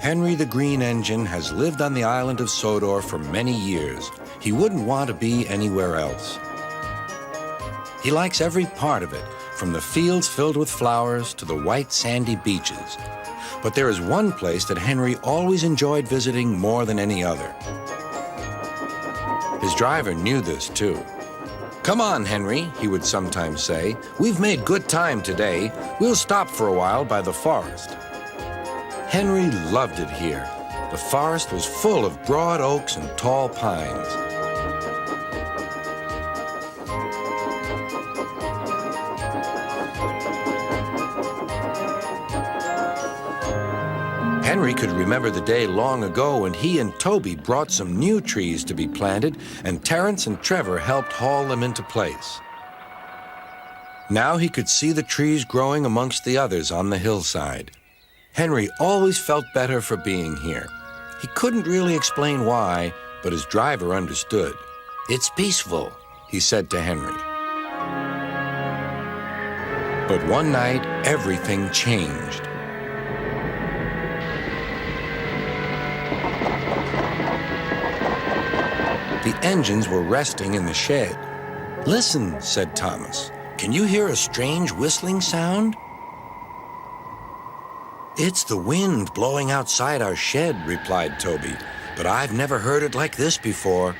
Henry the Green Engine has lived on the island of Sodor for many years. He wouldn't want to be anywhere else. He likes every part of it, from the fields filled with flowers to the white sandy beaches. But there is one place that Henry always enjoyed visiting more than any other. His driver knew this too. "Come on, Henry," he would sometimes say. "We've made good time today. We'll stop for a while by the forest." Henry loved it here. The forest was full of broad oaks and tall pines. Henry could remember the day long ago when he and Toby brought some new trees to be planted, and Terence and Trevor helped haul them into place. Now he could see the trees growing amongst the others on the hillside. Henry always felt better for being here. He couldn't really explain why, but his driver understood. "It's peaceful," he said to Henry. But one night, everything changed. The engines were resting in the shed. "Listen," said Thomas. "Can you hear a strange whistling sound?" "It's the wind blowing outside our shed," replied Toby, "but I've never heard it like this before."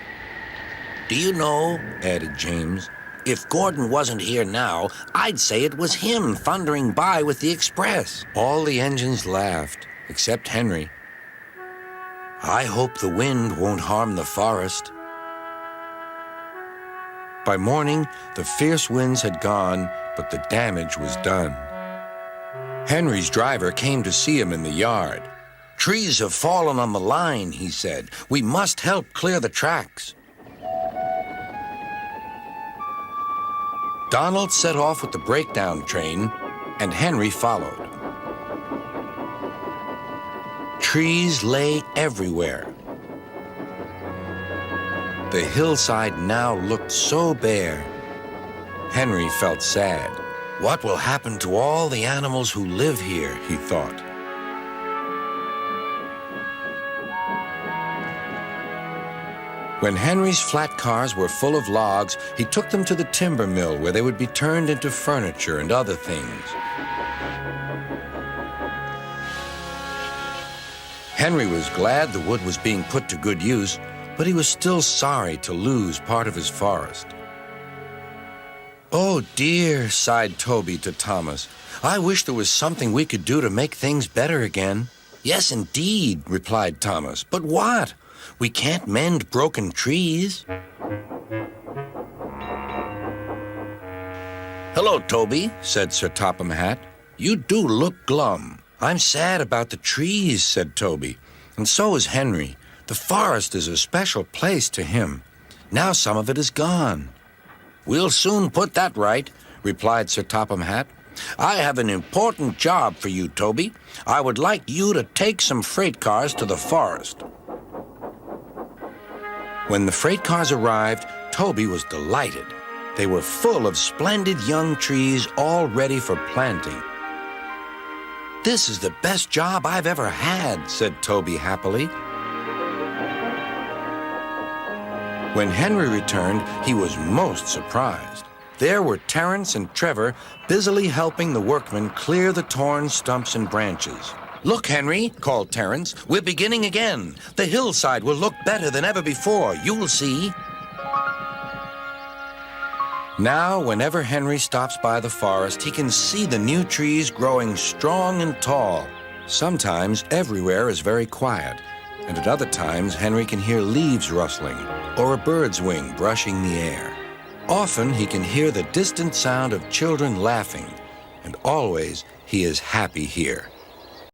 "Do you know," added James, "if Gordon wasn't here now, I'd say it was him thundering by with the express." All the engines laughed, except Henry. "I hope the wind won't harm the forest." By morning, the fierce winds had gone, but the damage was done. Henry's driver came to see him in the yard. "Trees have fallen on the line," he said. "We must help clear the tracks." Donald set off with the breakdown train, and Henry followed. Trees lay everywhere. The hillside now looked so bare. Henry felt sad. "What will happen to all the animals who live here?" he thought. When Henry's flat cars were full of logs, he took them to the timber mill where they would be turned into furniture and other things. Henry was glad the wood was being put to good use, but he was still sorry to lose part of his forest. "Oh dear," sighed Toby to Thomas. "I wish there was something we could do to make things better again." "Yes, indeed," replied Thomas. "But what? We can't mend broken trees." "Hello, Toby," said Sir Topham Hatt. "You do look glum." "I'm sad about the trees," said Toby. "And so is Henry. The forest is a special place to him. Now some of it is gone." "We'll soon put that right," replied Sir Topham Hatt. "I have an important job for you, Toby. I would like you to take some freight cars to the forest." When the freight cars arrived, Toby was delighted. They were full of splendid young trees all ready for planting. "This is the best job I've ever had," said Toby happily. When Henry returned, he was most surprised. There were Terence and Trevor busily helping the workmen clear the torn stumps and branches. "Look, Henry," called Terence, "we're beginning again. The hillside will look better than ever before. You'll see." Now, whenever Henry stops by the forest, he can see the new trees growing strong and tall. Sometimes everywhere is very quiet, and at other times Henry can hear leaves rustling or a bird's wing brushing the air. Often he can hear the distant sound of children laughing, and always he is happy here.